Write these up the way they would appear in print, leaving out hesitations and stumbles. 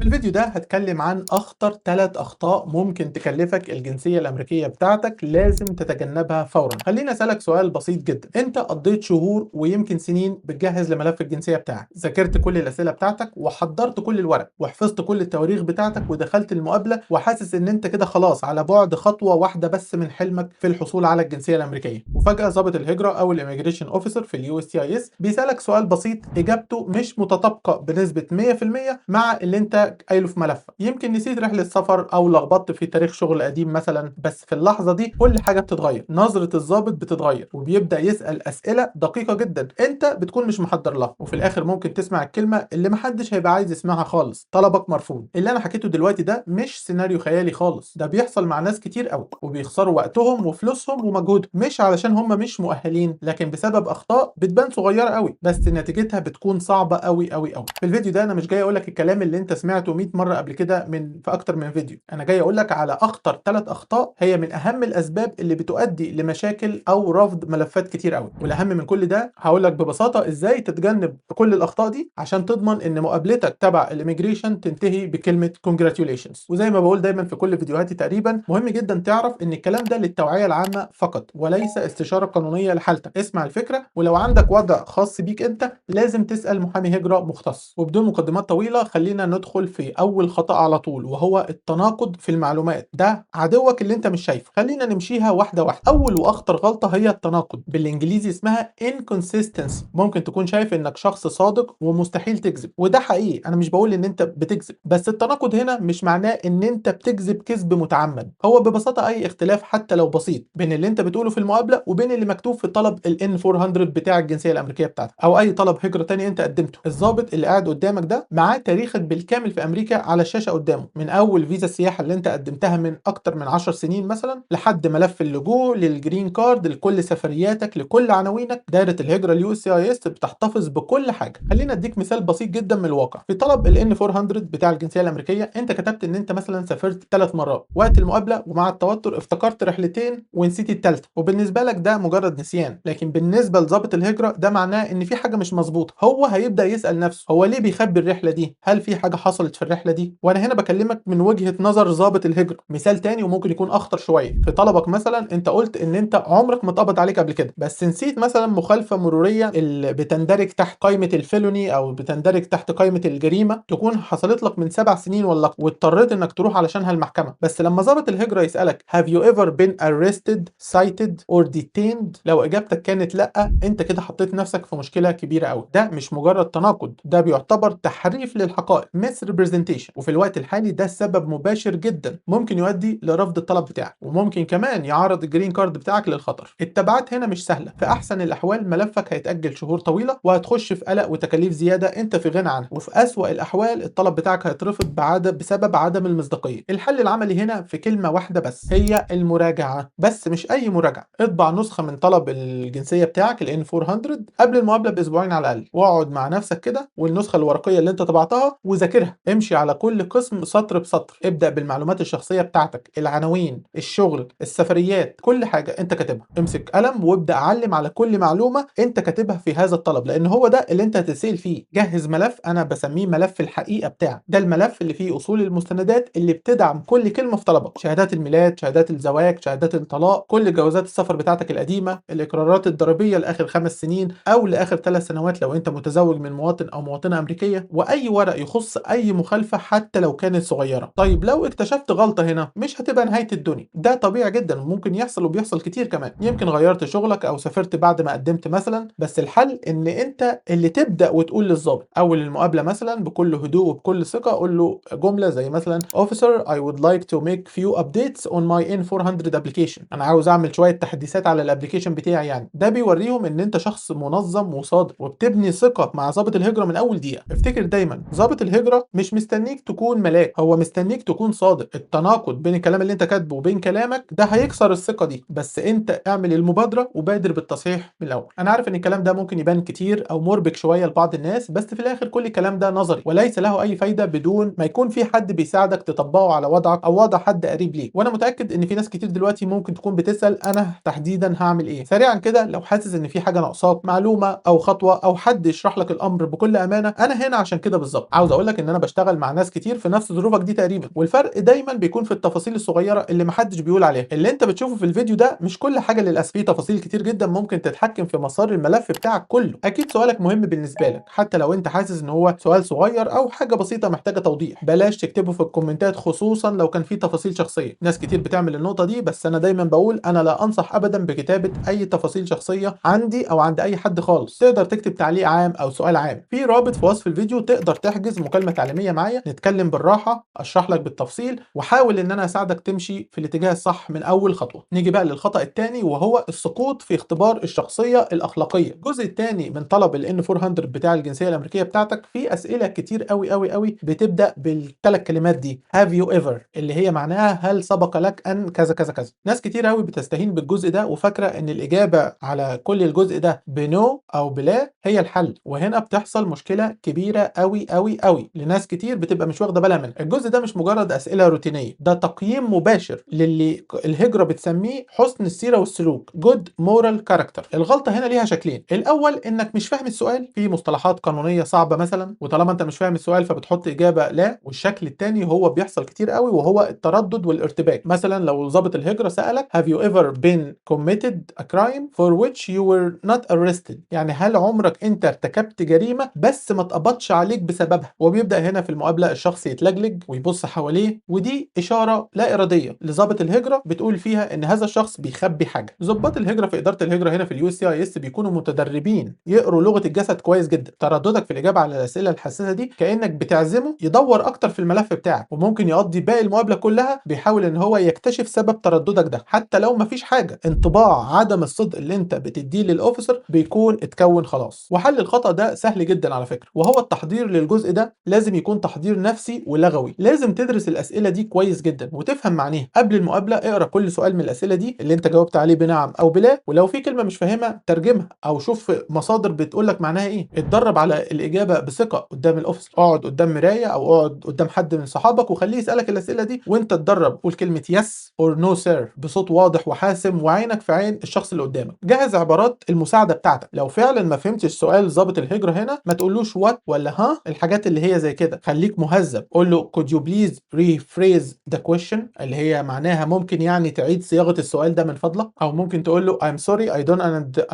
في الفيديو ده هتكلم عن أخطر 3 أخطاء ممكن تكلفك الجنسية الأمريكية بتاعتك لازم تتجنبها فورا. خليني أسألك سؤال بسيط جدا، أنت قضيت شهور ويمكن سنين بتجهز لملف الجنسية بتاعك، ذاكرت كل الأسئلة بتاعتك وحضرت كل الورق وحفظت كل التواريخ بتاعتك ودخلت المقابلة وحاسس إن أنت كده خلاص على بعد خطوة واحدة بس من حلمك في الحصول على الجنسية الأمريكية، وفجأة ضابط الهجرة أو الإميجريشن أوفيسر في اليو اس تي اي اس بيسألك سؤال بسيط إجابته مش متطابقة بنسبة 100% مع اللي أنت قايله في ملفك. يمكن نسيت رحلة سفر أو لخبطت في تاريخ شغل قديم مثلا، بس في اللحظة دي كل حاجة بتتغير، نظرة الضابط بتتغير وبيبدأ يسأل أسئلة دقيقة جدا أنت بتكون مش محضر لها، وفي الآخر ممكن تسمع الكلمة اللي محدش هيبقى عايز يسمعها خالص: طلبك مرفوض. اللي أنا حكيته دلوقتي ده مش سيناريو خيالي خالص، ده بيحصل مع ناس كتير قوي وبيخسروا وقتهم وفلوسهم ومجهودهم، مش علشان هم مش مؤهلين، لكن بسبب أخطاء بتبان صغيرة قوي بس نتيجتها بتكون صعبة قوي قوي قوي. في الفيديو ده أنا مش جاي أقول لك الكلام اللي أنت سمعته 100 مرة قبل كده في أكتر من فيديو، أنا جاي أقول لك على أخطر 3 أخطاء هي من أهم الأسباب اللي بتؤدي لمشاكل أو رفض ملفات كتير قوي. والأهم من كل ده هقول لك ببساطة إزاي تتجنب كل الأخطاء دي عشان تضمن إن مقابلتك تبع الإميجريشن تنتهي بكلمة congratulations. وزي ما بقول دايما في كل فيديوهاتي تقريبا، مهم جدا تعرف إن الكلام ده للتوعية العامة فقط وليس استشارة قانونية لحالتك. اسمع الفكرة، ولو عندك وضع خاص بيك أنت لازم تسأل محامي هجرة مختص. وبدون مقدمات طويلة خلينا ندخل في أول خطأ على طول، وهو التناقض في المعلومات. ده عدوك اللي أنت مش شايفه. خلينا نمشيها واحدة واحدة. أول وأخطر غلطة هي التناقض، بالإنجليزي اسمها inconsistency. ممكن تكون شايف إنك شخص صادق ومستحيل تكذب، وده حقيقي، أنا مش بقول إن أنت بتكذب، بس التناقض هنا مش معناه إن أنت بتكذب كذب متعمد. هو ببساطة أي اختلاف حتى لو بسيط بين اللي أنت بتقوله في المقابلة وبين اللي مكتوب في طلب ال N400 بتاع الجنسية الأمريكية بتاعتك، أو أي طلب هجرة تاني أنت قدمته. الضابط اللي قاعد قدامك ده معاه تاريخك بالكامل في أمريكا على الشاشة قدامه، من أول فيزا السياحة اللي أنت قدمتها من أكتر من 10 سنين مثلا، لحد ملف اللجوء للجرين كارد، لكل سفرياتك، لكل عناوينك. دائرة الهجرة اليو اس اي اس بتحتفظ بكل حاجة. خلينا اديك مثال بسيط جدا من الواقع. في طلب ال N400 بتاع الجنسية الأمريكية انت كتبت ان انت مثلا سافرت 3 مرات، وقت المقابلة ومع التوتر افتكرت رحلتين ونسيت الثالثة، وبالنسبة لك ده مجرد نسيان، لكن بالنسبة لضابط الهجرة ده معناه ان في حاجة مش مظبوطة. هو هيبدأ يسأل نفسه هو ليه بيخبي الرحلة دي؟ هل في حاجة حصلت في الرحلة دي؟ وانا هنا بكلمك من وجهة نظر ضابط الهجرة. مثال تاني وممكن يكون اخطر شوية، في طلبك مثلا انت قلت ان انت عمرك ما اتقبض عليك قبل كده، بس نسيت مثلا مخالفة مرورية اللي بتندرج تحت قائمة الفيلوني او بتندرج تحت قائمة الجريمة، تكون حصلت لك من 7 سنين ولا أكتر، واضطريت انك تروح علشانها المحكمة. بس لما ضابط الهجرة يسألك have you ever been arrested, cited or detained، لو اجابتك كانت لا، انت كده حطيت نفسك في مشكلة كبيرة قوي. ده مش مجرد تناقض، ده بيعتبر تحريف للحقائق misrepresentation، وفي الوقت الحالي ده سبب مباشر جدا ممكن يؤدي لرفض الطلب بتاعك، وممكن كمان يعرض الجرين كارد بتاعك للخطر. التبعات هنا مش سهلة، في احسن الاحوال ملفك هيتأجل شهور طويلة وهتخش في قلق وتكاليف زيادة انت في غنى عنها، وفي اسوأ الاحوال الطلب بتاعك هيترفض بسبب عدم المصداقية. الحل العملي هنا في كلمة واحدة بس، هي المراجعة. بس مش اي مراجعة، اطبع نسخة من طلب الجنسية بتاعك ال N400 قبل المقابلة باسبوعين على الاقل، واقعد مع نفسك كده والنسخة الورقية اللي انت طبعتها وذاكرها. امشي على كل قسم سطر بسطر، ابدأ بالمعلومات الشخصية بتاعتك، العناوين، الشغل، السفريات، كل حاجة انت كاتبها. امسك قلم وابدأ علم على كل معلومة انت كاتبها في هذا الطلب، لان هو ده اللي انت هتسأل فيه. جهز ملف انا بسميه ملف الحقيقة بتاعك، ده الملف اللي فيه اصول المستندات اللي بتدعم كل كلمة في طلبك: شهادات الميلاد، شهادات الزواج، شهادات الطلاق، كل جوازات السفر بتاعتك القديمة، الاقرارات الضريبية لاخر 5 سنين او لاخر 3 سنوات لو انت متزوج من مواطن او مواطنة امريكية، واي ورق يخص اي مخالفة حتى لو كانت صغيرة. طيب لو اكتشفت غلطة هنا مش هتبقى نهاية الدنيا، ده طبيعي جدا وممكن يحصل وبيحصل كتير كمان. يمكن غيرت شغلك او سافرت بعد ما قدمت مثلا، بس الحل ان انت اللي تبدا وتقول للضابط اول المقابله مثلا بكل هدوء وبكل ثقه، قول له جمله زي مثلا officer I would like to make few updates on my N400 application، انا عاوز اعمل شويه تحديثات على الابلكيشن بتاعي. يعني ده بيوريهم ان انت شخص منظم وصادق وبتبني ثقه مع ضابط الهجره من اول دقيقه. افتكر دايما ضابط الهجره مش مستنيك تكون ملاك، هو مستنيك تكون صادق. التناقض بين الكلام اللي انت كاتبه وبين كلامك ده هيكسر الثقه دي، بس انت اعمل المبادره وبادر بالتصحيح من الاول. انا عارف ان الكلام ده ممكن يبان كتير او مربك شويه لبعض الناس، بس في الاخر كل الكلام ده نظري وليس له اي فايده بدون ما يكون في حد بيساعدك تطبقه على وضعك او وضع حد قريب ليك. وانا متاكد ان في ناس كتير دلوقتي ممكن تكون بتسال انا تحديدا هعمل ايه. سريعا كده، لو حاسس ان في حاجه ناقصاك، معلومه او خطوه او حد يشرح لك الامر بكل امانه، انا هنا عشان كده بالظبط. عاوز اقول لك ان انا باشتغل مع ناس كتير في نفس ظروفك دي تقريبا، والفرق دايما بيكون في التفاصيل الصغيره اللي محدش بيقول عليها. اللي انت بتشوفه في الفيديو ده مش كل حاجه للاسف، في تفاصيل كتير جدا ممكن تتحكم في مسار الملف بتاعك كله. اكيد سؤالك مهم بالنسبه لك حتى لو انت حاسس ان هو سؤال صغير او حاجه بسيطه محتاجه توضيح. بلاش تكتبه في الكومنتات خصوصا لو كان فيه تفاصيل شخصيه. ناس كتير بتعمل النقطه دي، بس انا دايما بقول انا لا انصح ابدا بكتابه اي تفاصيل شخصيه عندي او عند اي حد خالص. تقدر تكتب تعليق عام او سؤال عام. في رابط في وصف الفيديو تقدر تحجز مكالمه تعليميه معايا، نتكلم بالراحه، اشرح لك بالتفصيل، واحاول ان انا اساعدك تمشي في الاتجاه الصح من اول خطوه. نيجي بقى للخطا الثاني، وهو السقوط في اختبار الشخصيه الاخلاقيه. الجزء الثاني من طلب ال N400 بتاع الجنسيه الامريكيه بتاعتك، في اسئله كتير قوي قوي قوي بتبدا بالثلاث كلمات دي have you ever، اللي هي معناها هل سبق لك ان كذا كذا كذا. ناس كتير قوي بتستهين بالجزء ده وفاكره ان الاجابه على كل الجزء ده بنو او بلا هي الحل، وهنا بتحصل مشكله كبيره قوي قوي قوي لناس كتير بتبقى مش واخده بالها منها. الجزء ده مش مجرد اسئله روتينيه، ده تقييم مباشر للي الهجره بتسميه حسن السيره والسلوك good moral character. الغلطه هنا ليها شكلين، الاول انك مش فاهم السؤال، في مصطلحات قانونيه صعبه مثلا، وطالما انت مش فاهم السؤال فبتحط اجابه لا. والشكل الثاني هو بيحصل كتير قوي، وهو التردد والارتباك. مثلا لو ضابط الهجره سالك have you ever been committed a crime for which you were not arrested، يعني هل عمرك انت ارتكبت جريمه بس ما اتقبضش عليك بسببها. وبيبدا هنا في المقابله الشخص يتلجلج ويبص حواليه، ودي اشاره لا اراديه لضابط الهجره بتقول فيها ان هذا الشخص بيخبي حاجه. ضباط الهجره في اداره الهجره هنا في USCIS بيكونوا متدربين يقروا لغه الجسد كويس جدا. ترددك في الاجابه على الاسئله الحساسه دي كانك بتعزمه يدور اكتر في الملف بتاعك، وممكن يقضي باقي المقابله كلها بيحاول ان هو يكتشف سبب ترددك ده حتى لو مفيش حاجه. انطباع عدم الصدق اللي انت بتديه للاوفيسر بيكون اتكون خلاص. وحل الخطا ده سهل جدا على فكره، وهو التحضير للجزء ده. لازم يكون تحضير نفسي ولغوي. لازم تدرس الاسئله دي كويس جدا وتفهم معناها. قبل المقابله اقرا كل سؤال من الاسئله دي اللي انت جاوبت عليه بنعم او بلا، ولو في كلمه مش فاهمها ترجمها او شوف مصادر بتقول لك معناها ايه. اتدرب على الاجابه بثقه قدام الاوفيسر، اقعد قدام مرايه او اقعد قدام حد من صحابك وخليه يسالك الاسئله دي وانت تدرب. قول كلمه يس اور نو سير بصوت واضح وحاسم وعينك في عين الشخص اللي قدامك. جهز عبارات المساعده بتاعتك. لو فعلا ما فهمتش سؤال ضابط الهجره هنا ما تقولوش وات ولا ها، الحاجات اللي هي زي كده. خليك مهذب، قول له could you please rephrase the question، اللي هي معناها ممكن يعني تعيد صياغه السؤال ده من فضلك. او ممكن تقول له I'm sorry I don't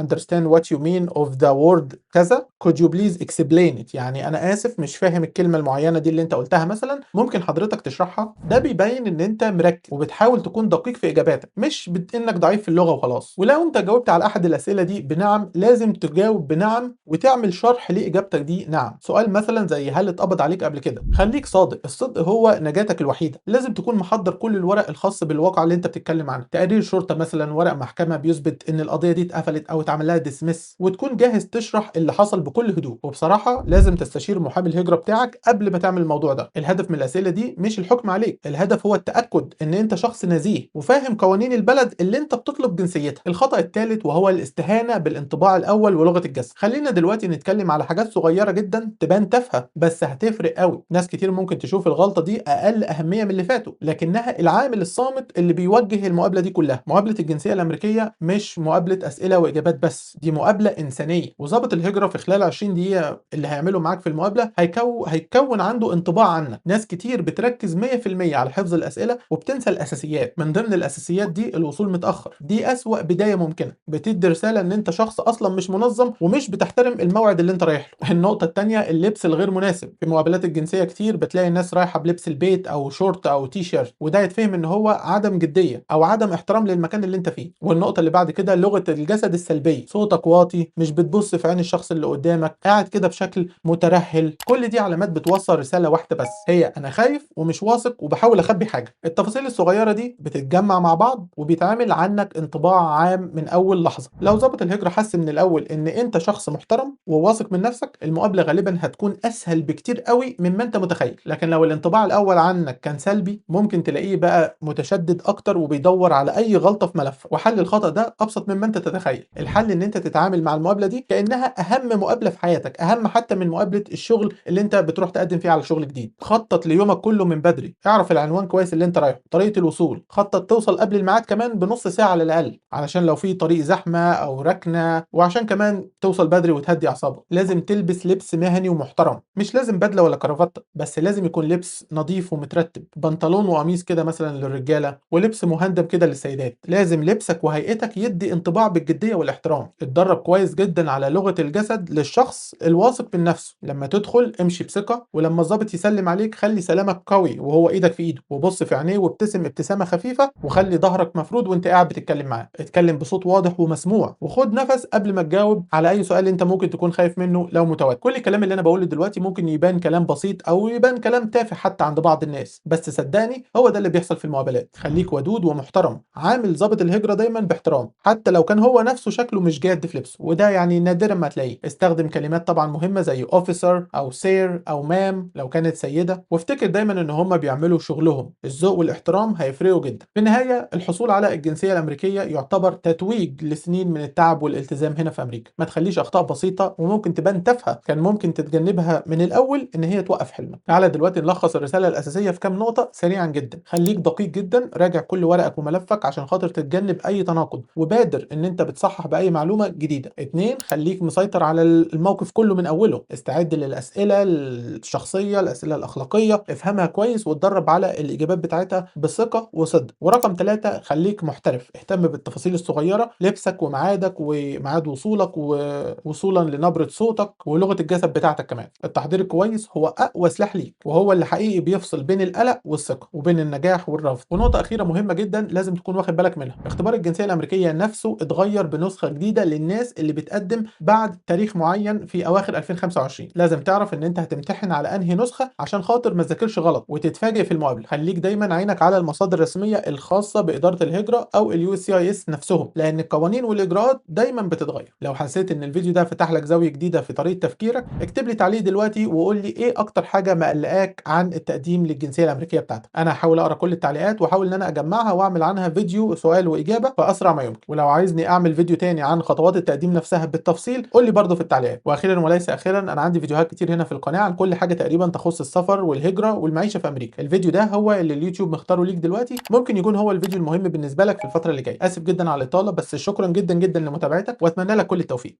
understand what you mean of the word كذا could you please explain it، يعني انا اسف مش فاهم الكلمه المعينه دي اللي انت قلتها مثلا، ممكن حضرتك تشرحها. ده بيبين ان انت مركز وبتحاول تكون دقيق في اجاباتك، مش انك ضعيف في اللغه وخلاص. ولو انت جاوبت على احد الاسئله دي بنعم لازم تجاوب بنعم وتعمل شرح لاجابتك دي نعم. سؤال مثلا زي هل اتقبض عليك قبل كده، خليك صادق. الصدق هو نجاتك الوحيده. لازم تكون محضر كل الورق الخاص بالواقعه اللي انت بتتكلم عنها، تقرير شرطه مثلا، ورق محكمه بيثبت ان القضيه دي اتقفلت او اتعمل لها ديسمس، وتكون جاهز تشرح اللي حصل بكل هدوء. وبصراحه لازم تستشير محامي الهجره بتاعك قبل ما تعمل الموضوع ده. الهدف من الاسئله دي مش الحكم عليك، الهدف هو التاكد ان انت شخص نزيه وفاهم قوانين البلد اللي انت بتطلب جنسيتها. الخطا الثالث وهو الاستهانه بالانطباع الاول ولغه الجسد. خلينا دلوقتي نتكلم على حاجات صغيره جدا تبان تافهه بس هتفرق قوي. ناس كتير ممكن تشوف الغلطه دي اقل اهميه من اللي فاتوا، لكنها العامل الصامت اللي بيوجه المقابله دي كلها. مقابله الجنسيه الامريكيه مش مقابله اسئله واجابات بس، دي مقابله انسانيه. وظابط الهجره في خلال 20 دقيقه اللي هيعمله معاك في المقابله هيكون عنده انطباع عنك. ناس كتير بتركز 100% على حفظ الاسئله وبتنسى الاساسيات. من ضمن الاساسيات دي الوصول متاخر، دي اسوأ بدايه ممكنه، بتدي رساله ان انت شخص اصلا مش منظم ومش بتحترم الموعد اللي انت رايح له. النقطه الثانيه اللبس الغير مناسب. في مقابلات الجنسيه كتير بتلاقي الناس رايحه بلبس البيت او شورت او تي شيرت، وده يتفهم ان هو عدم جديه او عدم احترام للمكان اللي انت فيه. والنقطه اللي بعد كده لغه الجسد السلبيه، صوتك واطي، مش بتبص في عين الشخص اللي قدامك، قاعد كده بشكل مترهل. كل دي علامات بتوصل رساله واحده بس، هي انا خايف ومش واثق وبحاول اخبي حاجه. التفاصيل الصغيره دي بتتجمع مع بعض وبيتعمل عنك انطباع عام من اول لحظه. لو ضابط الهجره حس من الاول ان انت شخص محترم وواثق من نفسك، المقابله غالبا هتكون اسهل بكتير قوي مما انت متخيل. لكن لو الانطباع الاول عنك كان سلبي ممكن تلاقيه بقى متشدد اكتر وبيدور على اي غلطه في ملف. وحل الخطا ده ابسط مما انت تتخيل. الحل ان انت تتعامل مع المقابله دي كانها اهم مقابله في حياتك، اهم حتى من مقابله الشغل اللي انت بتروح تقدم فيها على شغل جديد. خطط ليومك كله من بدري، اعرف العنوان كويس اللي انت رايحه، طريقه الوصول، خطط توصل قبل الميعاد كمان بنص ساعه على الاقل علشان لو في طريق زحمه او ركنه، وعشان كمان توصل بدري وتهدي اعصابك. لازم تلبس لبس مهني ومحترم، مش لازم بدله ولا كرافتة، بس لازم يكون لبس نضيف ومترتب، بنطلون وقميص كده مثلا للرجالة ولبس مهندم كده للسيدات. لازم لبسك وهيئتك يدي انطباع بالجدية والاحترام. اتدرب كويس جدا على لغة الجسد للشخص الواثق من نفسه. لما تدخل امشي بثقة، ولما الضابط يسلم عليك خلي سلامك قوي وهو ايدك في ايده، وبص في عينيه وابتسم ابتسامة خفيفة، وخلي ظهرك مفرود وانت قاعد بتتكلم معاه. اتكلم بصوت واضح ومسموع، وخد نفس قبل ما تجاوب على اي سؤال انت ممكن تكون خايف منه لو متوتر. كل الكلام اللي انا بقوله دلوقتي ممكن يبان كلام بسيط او يبان كلام تافه حتى عند بعض الناس، بس صدقني هو ده اللي بيحصل في المقابلات. خليك ودود ومحترم، عامل ضابط الهجرة دايما باحترام حتى لو كان هو نفسه شكله مش جاد في لبسه، وده يعني نادرا ما تلاقيه. استخدم كلمات طبعا مهمة زي اوفيسر او سير او مام لو كانت سيدة، وافتكر دايما ان هم بيعملوا شغلهم. الذوق والاحترام هيفرقوا جدا. في النهاية الحصول على الجنسية الامريكية يعتبر تتويج لسنين من التعب والالتزام هنا في امريكا. ما تخليش اخطاء بسيطة وممكن تبان تافهة كان ممكن تتجنبها من الاول ان هي توقف حلمك. تعالى دلوقتي نلخص الرسالة الاساسية في كام نقطة سريعا جدا. خليك دقيق جدا، راجع كل ورقك وملفك عشان خاطر تتجنب اي تناقض، وبادر ان انت بتصحح باي معلومة جديدة. اتنين، خليك مسيطر على الموقف كله من اوله. استعد للاسئلة الشخصية، الاسئلة الاخلاقية، افهمها كويس واتدرب على الاجابات بتاعتها بثقة وصدق. ورقم ثلاثة، خليك محترف، اهتم بالتفاصيل الصغيرة، لبسك وميعادك وميعاد وصولك ووصولا لنبرة صوتك ولغة الجسد بتاعتك كمان. التحضير الكويس هو اقوى سلاح ليك، وهو اللي حقيقي بيفصل بين القلق والثقة وبين النجاح والرفض. ونقطة أخيرة مهمة جدا لازم تكون واخد بالك منها، اختبار الجنسية الأمريكية نفسه اتغير بنسخة جديدة للناس اللي بتقدم بعد تاريخ معين في أواخر 2025. لازم تعرف إن أنت هتمتحن على أنهي نسخة عشان خاطر ما تذاكرش غلط وتتفاجئ في المقابلة. خليك دايما عينك على المصادر الرسمية الخاصة بإدارة الهجرة أو اليو اس سي اي اس نفسهم، لأن القوانين والإجراءات دايما بتتغير. لو حسيت إن الفيديو ده فتح لك زاوية جديدة في طريقة تفكيرك، اكتب لي تعليق دلوقتي وقول لي إيه أكتر حاجة مقلقاك عن التقديم للجنسية الأمريكية بتاعتك. أنا هحاول أقرأ كل التعليقات واحاول ان انا اجمعها واعمل عنها فيديو سؤال واجابه في اسرع ما يمكن. ولو عايزني اعمل فيديو تاني عن خطوات التقديم نفسها بالتفصيل قول لي برضه في التعليقات. واخيرا وليس اخيرا، انا عندي فيديوهات كتير هنا في القناه عن كل حاجه تقريبا تخص السفر والهجره والمعيشه في امريكا. الفيديو ده هو اللي اليوتيوب مختاره ليك دلوقتي، ممكن يكون هو الفيديو المهم بالنسبه لك في الفتره اللي جايه. اسف جدا على الاطاله، بس شكرا جدا جدا لمتابعتك واتمنى لك كل التوفيق.